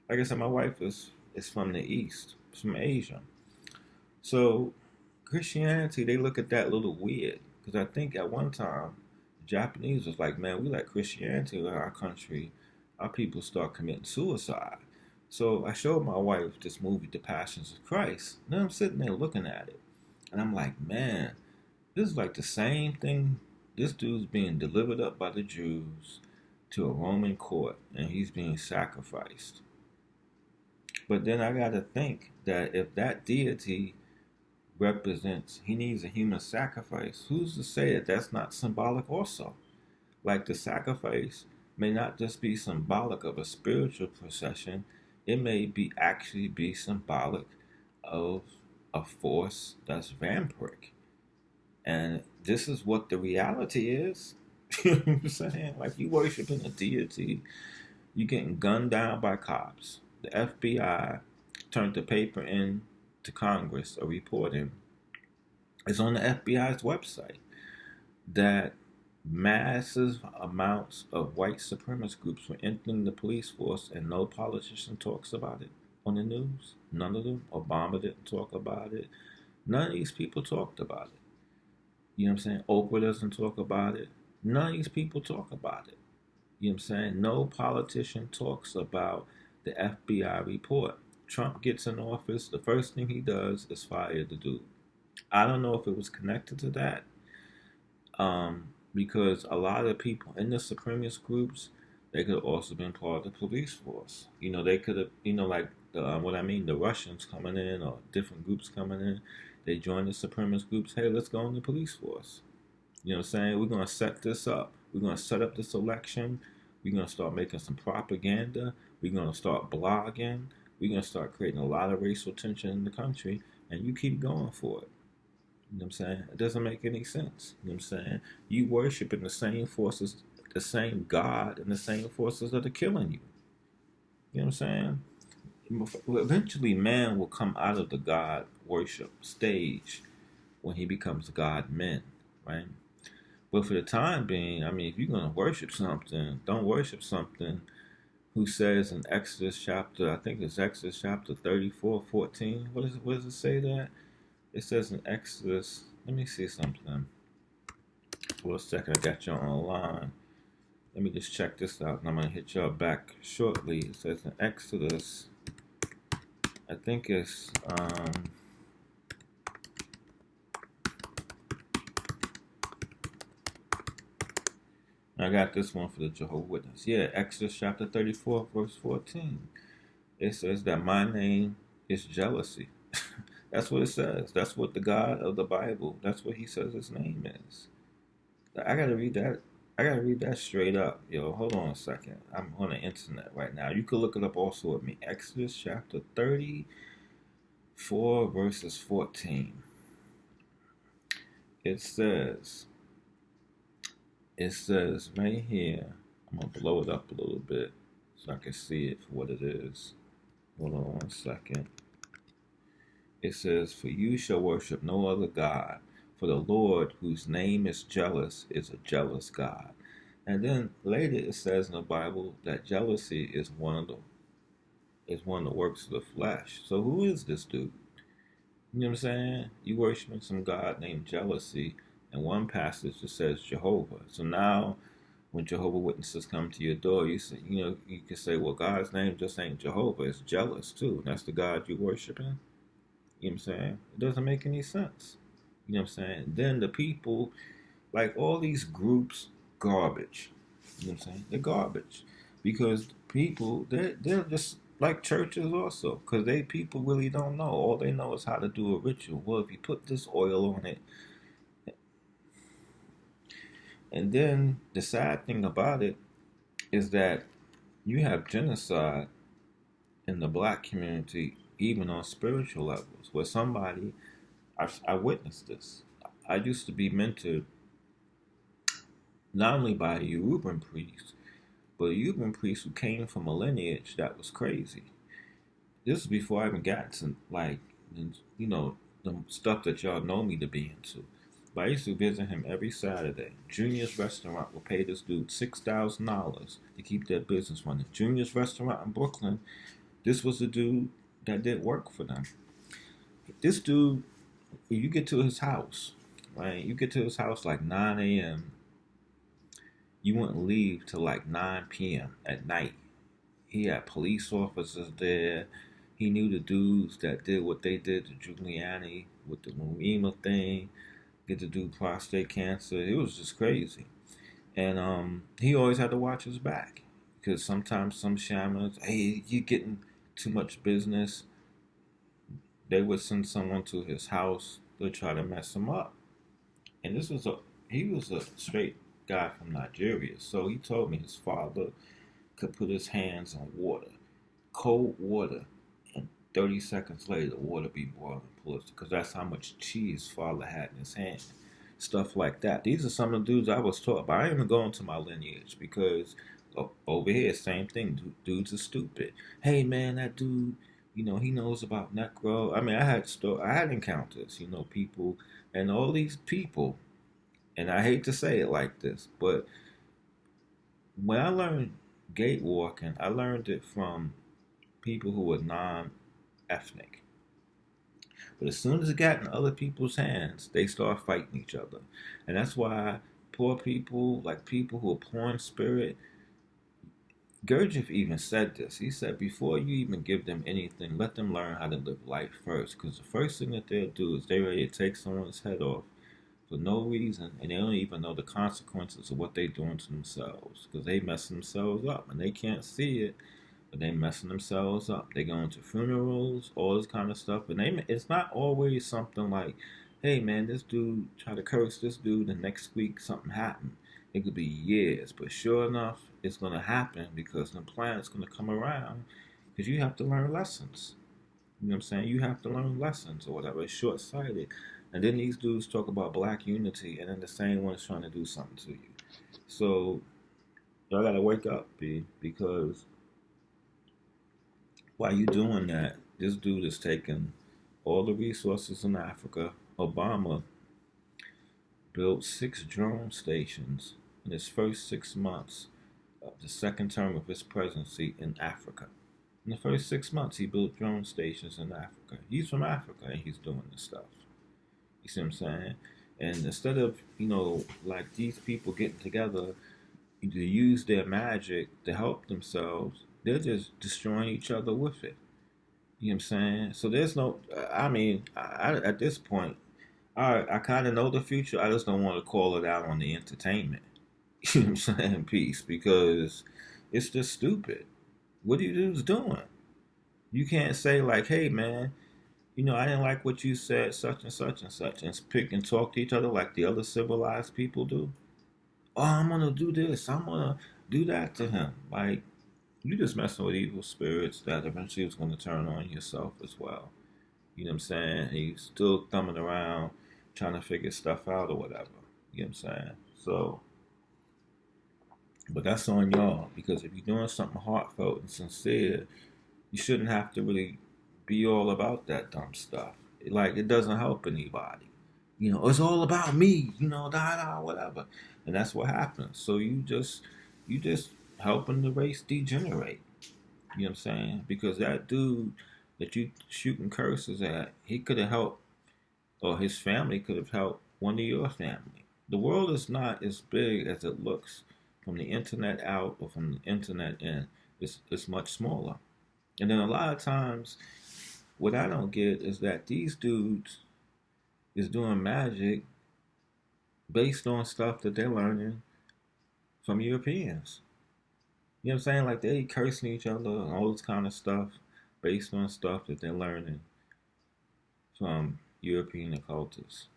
like I said, my wife is from the East, from Asia. So Christianity, they look at that a little weird. Because I think at one time, the Japanese was like, man, we like Christianity in our country. Our people start committing suicide. So I showed my wife this movie, The Passions of Christ. And then I'm sitting there looking at it. And I'm like, man, this is like the same thing. This dude's being delivered up by the Jews to a Roman court. And he's being sacrificed. But then I got to think that if that deity represents, he needs a human sacrifice, who's to say that that's not symbolic also? Like the sacrifice may not just be symbolic of a spiritual procession, it may be actually be symbolic of a force that's vampiric. And this is what the reality is. You know what I'm saying? Like, you worshiping a deity, you getting gunned down by cops. The FBI turned the paper in to Congress, a reporting. It's on the FBI's website that massive amounts of white supremacist groups were entering the police force, and no politician talks about it on the news. None of them. Obama didn't talk about it. None of these people talked about it. You know what I'm saying? Oprah doesn't talk about it. None of these people talk about it. You know what I'm saying? No politician talks about the FBI report. Trump gets in office, the first thing he does is fire the dude. I don't know if it was connected to that, because a lot of the people in the supremacist groups, they could have also been part of the police force. They could have, like the Russians coming in or different groups coming in, they join the supremacist groups. Hey, let's go in the police force. You know what I'm saying? We're going to set this up. We're going to set up this election. We're going to start making some propaganda. We're going to start blogging. We're going to start creating a lot of racial tension in the country, and you keep going for it. You know what I'm saying? It doesn't make any sense. You know what I'm saying? You worshiping the same forces, the same God, and the same forces that are killing you. You know what I'm saying? Eventually, man will come out of the God worship stage when he becomes God men, right? But for the time being, if you're going to worship something, don't worship something who says in Exodus chapter, I think it's Exodus chapter 34:14. What does it say that? It says in Exodus, let me see something. For a second, I got you online. Let me just check this out, and I'm going to hit y'all back shortly. It says in Exodus, I think it's, I got this one for the Jehovah's Witness. Yeah, Exodus chapter 34, verse 14. It says that my name is jealousy. That's what it says. That's what the God of the Bible, that's what he says his name is. I gotta read that. I gotta read that straight up. Yo, hold on a second. I'm on the internet right now. You could look it up also with me. Exodus chapter 34, verses 14. It says, It says right here, I'm going to blow it up a little bit so I can see it for what it is. Hold on 1 second. It says, "For you shall worship no other God, for the Lord, whose name is jealous, is a jealous God." And then later it says in the Bible that jealousy is one of the works of the flesh. So who is this dude? You know what I'm saying? You worshiping some God named jealousy, and one passage just says Jehovah. So now, when Jehovah Witnesses come to your door, you can say, well, God's name just ain't Jehovah; it's jealous too. And that's the God you're worshiping. You know what I'm saying? It doesn't make any sense. You know what I'm saying? Then the people, like all these groups, garbage. You know what I'm saying? They're garbage because people they're just like churches also because people really don't know. All they know is how to do a ritual. Well, if you put this oil on it, and then the sad thing about it is that you have genocide in the black community, even on spiritual levels, where somebody I witnessed this. I used to be mentored not only by a Yoruban priest, but a Yoruban priest who came from a lineage that was crazy. This is before I even got to the stuff that y'all know me to be into. But I used to visit him every Saturday. Junior's Restaurant would pay this dude $6,000 to keep their business running. Junior's Restaurant in Brooklyn. This was the dude that did work for them. This dude, when you get to his house, right? You get to his house like 9 a.m. You wouldn't leave till like 9 p.m. at night. He had police officers there. He knew the dudes that did what they did to Giuliani with the Marima thing, get to do prostate cancer. It was just crazy. And he always had to watch his back because sometimes some shamans, hey, you getting too much business. They would send someone to his house to try to mess him up. And he was a straight guy from Nigeria. So he told me his father could put his hands on water, cold water, and 30 seconds later the water be boiling because that's how much cheese father had in his hand. Stuff like that. These are some of the dudes I was taught, but I ain't even going to my lineage because over here, same thing. Dudes are stupid. Hey man, that dude, he knows about Negro. I mean, I had encounters, people, and all these people, and I hate to say it like this, but when I learned gate walking, I learned it from people who were non-ethnic. But as soon as it got in other people's hands, they start fighting each other. And that's why poor people, like people who are poor in spirit, Gurdjieff even said this. He said, before you even give them anything, let them learn how to live life first. Because the first thing that they'll do is they're ready to take someone's head off for no reason, and they don't even know the consequences of what they're doing to themselves. Because they messing themselves up, and they can't see it, but they messing themselves up. They going to funerals, all this kind of stuff, and it's not always something like, hey man, this dude tried to curse this dude, and next week something happened. It could be years, but sure enough, it's going to happen because the planet's going to come around because you have to learn lessons. You know what I'm saying? You have to learn lessons or whatever. It's short-sighted. And then these dudes talk about black unity, and then the same one is trying to do something to you. So y'all got to wake up, B, because while you doing that, this dude is taking all the resources in Africa. Obama built 6 drone stations in his first 6 months of the second term of his presidency in Africa. In the first 6 months, he built drone stations in Africa. He's from Africa, and he's doing this stuff. You see what I'm saying? And instead of, like these people getting together to use their magic to help themselves, they're just destroying each other with it. You know what I'm saying? So there's no, at this point, I kind of know the future. I just don't want to call it out on the entertainment. You know what I'm saying? Peace. Because it's just stupid. What are you dudes doing? You can't say like, hey man, I didn't like what you said, such and such and such, and pick and talk to each other like the other civilized people do. Oh, I'm gonna do this. I'm gonna do that to him. Like, you just messing with evil spirits that eventually is gonna turn on yourself as well. You know what I'm saying? And you still thumbing around trying to figure stuff out or whatever. You know what I'm saying? So But that's on y'all, because if you're doing something heartfelt and sincere, you shouldn't have to really be all about that dumb stuff. Like, it doesn't help anybody. It's all about me, da da whatever. And that's what happens. So you just helping the race degenerate. You know what I'm saying? Because that dude that you shooting curses at, he could have helped, or his family could have helped one of your family. The world is not as big as it looks from the internet out or from the internet in. It's much smaller. And then a lot of times, what I don't get is that these dudes is doing magic based on stuff that they're learning from Europeans. You know what I'm saying? Like, they cursing each other and all this kind of stuff based on stuff that they're learning from European occultists.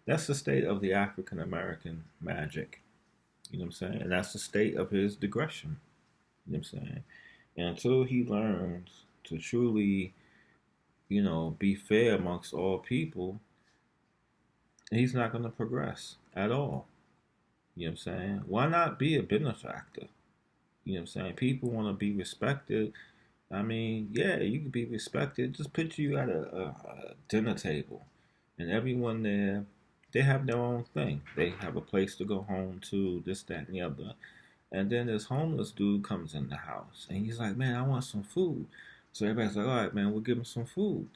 That's the state of the African American magic. You know what I'm saying? And that's the state of his digression. You know what I'm saying? And until he learns to truly, be fair amongst all people, he's not going to progress at all. You know what I'm saying? Why not be a benefactor? You know what I'm saying? People want to be respected. I mean, yeah, you can be respected. Just picture you at a dinner table, and everyone there, they have their own thing. They have a place to go home to, this, that, and the other. And then this homeless dude comes in the house, and he's like, "Man, I want some food." So everybody's like, "All right, man, we'll give him some food."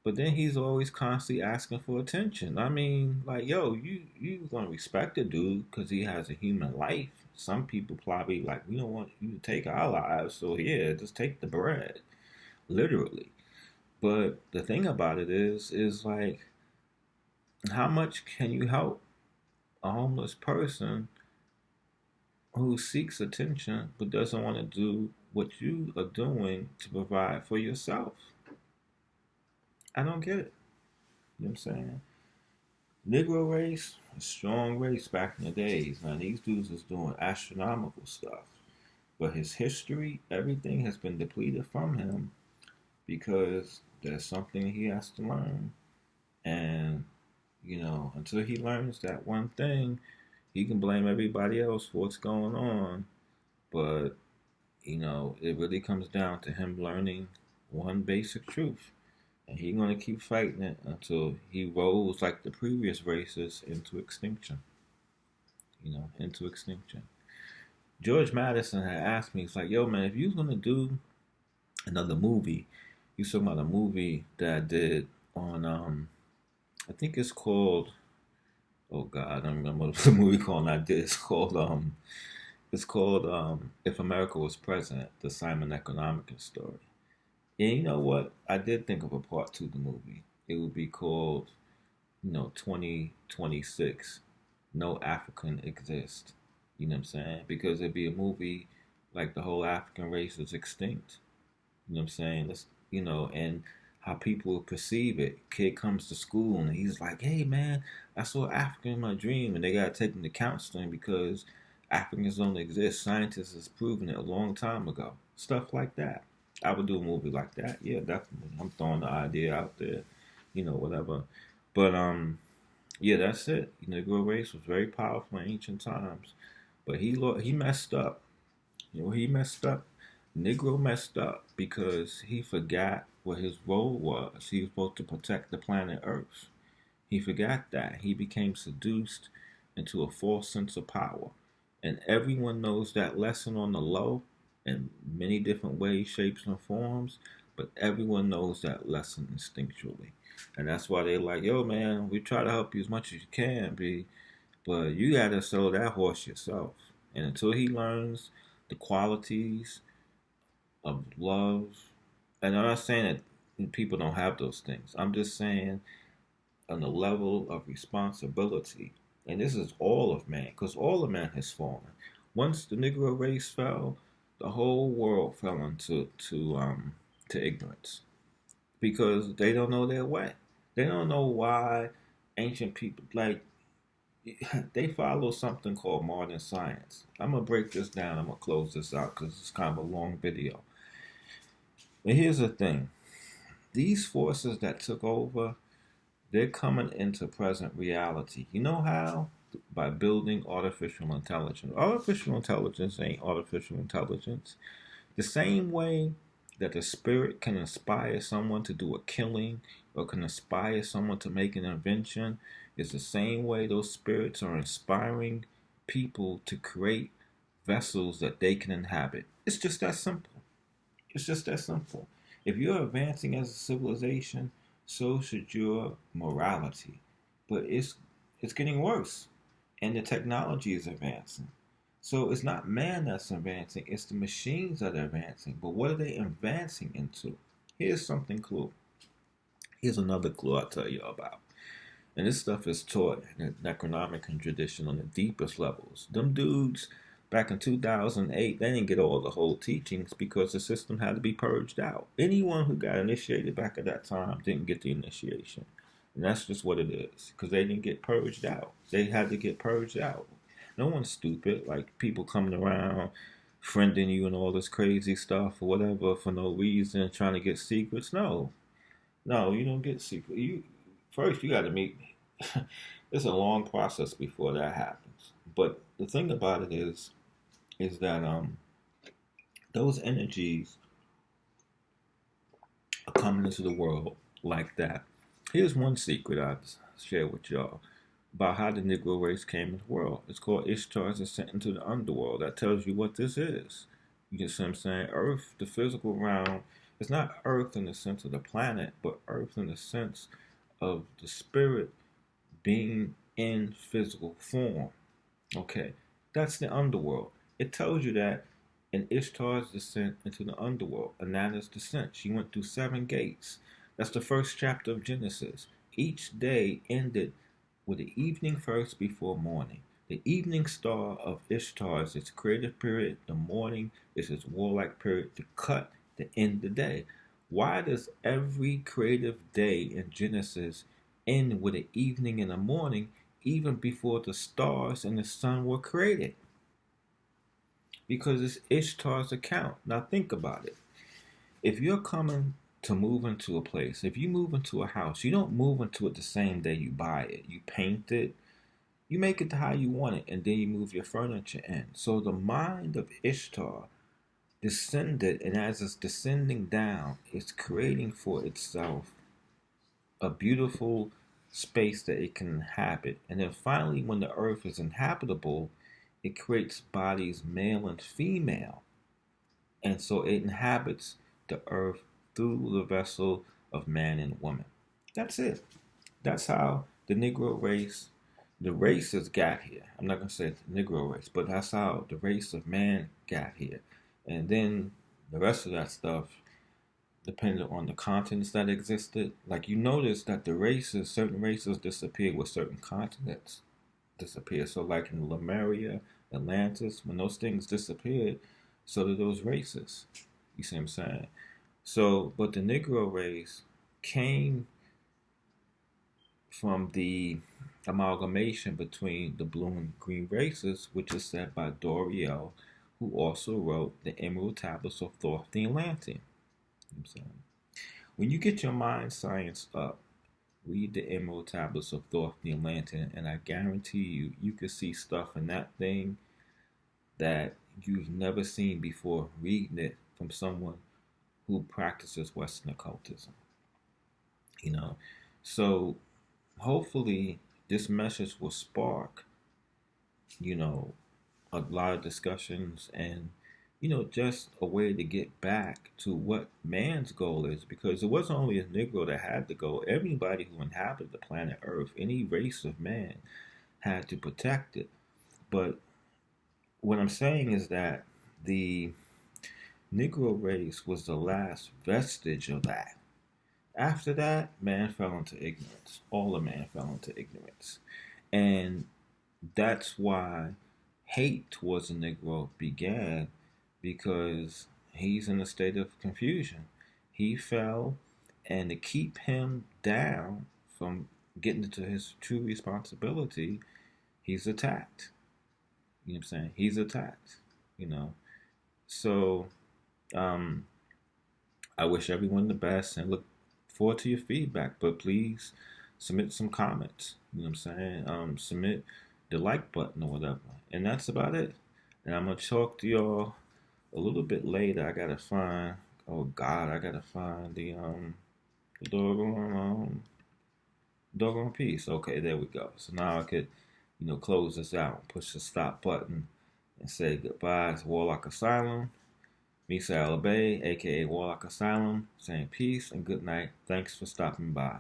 But then he's always constantly asking for attention. I mean, like, yo, you gonna respect the dude because he has a human life. Some people probably like, we don't want you to take our lives, so yeah, just take the bread, literally. But the thing about it is like, how much can you help a homeless person who seeks attention but doesn't want to do what you are doing to provide for yourself? I don't get it. You know what I'm saying? Negro race, a strong race back in the days. Now these dudes is doing astronomical stuff. But his history, everything has been depleted from him because there's something he has to learn. And, until he learns that one thing, he can blame everybody else for what's going on. But, it really comes down to him learning one basic truth. And he's going to keep fighting it until he rolls like the previous races into extinction. Into extinction. George Madison had asked me, he's like, "Yo, man, if you was going to do another movie, you talking about a movie that I did on, I think it's called, oh God, I don't remember what the movie called I did. It's called If America Was President, the Simon Economicus story. And you know what? I did think of a part two of the movie. It would be called, 2026. No African exists. You know what I'm saying? Because it'd be a movie like the whole African race is extinct. You know what I'm saying? And how people perceive it. Kid comes to school and he's like, "Hey man, I saw Africa in my dream," and they gotta take him to counseling because Africans don't exist. Scientists has proven it a long time ago. Stuff like that. I would do a movie like that. Yeah, definitely. I'm throwing the idea out there, whatever. But yeah, that's it. The Negro race was very powerful in ancient times, but he messed up. He messed up. Negro messed up because he forgot what his role was. He was supposed to protect the planet Earth. He forgot that. He became seduced into a false sense of power. And everyone knows that lesson on the low in many different ways, shapes, and forms, but everyone knows that lesson instinctually. And that's why they're like, "Yo, man, we try to help you as much as you can, B, but you gotta sell that horse yourself." And until he learns the qualities of love, and I'm not saying that people don't have those things. I'm just saying on the level of responsibility, and this is all of man, because all of man has fallen. Once the Negro race fell, the whole world fell into to ignorance because they don't know their way. They don't know why ancient people like they follow something called modern science. I'm gonna break this down. I'm gonna close this out because it's kind of a long video. But here's the thing: these forces that took over, they're coming into present reality. You know how? by building artificial intelligence. Artificial intelligence ain't artificial intelligence. The same way that the spirit can inspire someone to do a killing or can inspire someone to make an invention is the same way those spirits are inspiring people to create vessels that they can inhabit. It's just that simple. It's just that simple. If you're advancing as a civilization, so should your morality. But it's getting worse, and the technology is advancing. So it's not man that's advancing; it's the machines that are advancing. But what are they advancing into? Here's something clue. Here's another clue I'll tell you about. And this stuff is taught in the Necronomicon tradition on the deepest levels. Them dudes back in 2008, they didn't get all the whole teachings because the system had to be purged out. Anyone who got initiated back at that time didn't get the initiation. And that's just what it is, because they didn't get purged out. They had to get purged out. No one's stupid, like people coming around friending you and all this crazy stuff or whatever for no reason, trying to get secrets. No, you don't get secrets. First you got to meet me. It's a long process before that happens. But the thing about it is that those energies are coming into the world like that. Here's one secret I'll share with y'all about how the Negro race came into the world. It's called Ishtar's Ascent into the Underworld. That tells you what this is. You get what I'm saying? Earth, the physical realm, it's not Earth in the sense of the planet, but Earth in the sense of the spirit being in physical form. Okay, that's the underworld. It tells you that in Ishtar's descent into the underworld, Inanna's descent, she went through 7 gates. That's the first chapter of Genesis. Each day ended with the evening first before morning. The evening star of Ishtar is its creative period. The morning is its warlike period to cut the end of the day. Why does every creative day in Genesis end with an evening and a morning even before the stars and the sun were created? Because it's Ishtar's account. Now think about it. If you're coming to move into a place, if you move into a house, you don't move into it the same day you buy it. You paint it, you make it to how you want it, and then you move your furniture in. So the mind of Ishtar descended, and as it's descending down, it's creating for itself a beautiful space that it can inhabit. And then finally, when the earth is inhabitable, it creates bodies male and female. And so it inhabits the earth through the vessel of man and woman. That's it. That's how the Negro race, the races got here. I'm not going to say the Negro race, but that's how the race of man got here. And then the rest of that stuff depended on the continents that existed. Like you notice that the races, certain races disappeared with certain continents disappeared. So like in Lemuria, Atlantis, when those things disappeared, so did those races. You see what I'm saying? So, but the Negro race came from the amalgamation between the blue and green races, which is said by Doriel, who also wrote the Emerald Tablets of Thoth the Atlantean. You know what I'm saying? When you get your mind science up, read the Emerald Tablets of Thoth the Atlantean, and I guarantee you, you can see stuff in that thing that you've never seen before reading it from someone who practices Western occultism. You know, so hopefully this message will spark, you know, a lot of discussions and, you know, just a way to get back to what man's goal is, because it wasn't only a Negro that had the goal. Everybody who inhabited the planet Earth, any race of man, had to protect it. But what I'm saying is that the Negro race was the last vestige of that. After that, man fell into ignorance. All of man fell into ignorance. And that's why hate towards the Negro began, because he's in a state of confusion. He fell, and to keep him down from getting into his true responsibility, he's attacked. You know what I'm saying? He's attacked, you know. So, I wish everyone the best and look forward to your feedback. But please submit some comments. You know what I'm saying? Submit the like button or whatever. And that's about it. And I'm gonna talk to y'all a little bit later. I gotta find. Oh God, I gotta find the doggone piece. Okay, there we go. So now I could, close this out. Push the stop button and say goodbye to Warlock Asylum. Misael Bay, aka Warlock Asylum, saying peace and good night. Thanks for stopping by.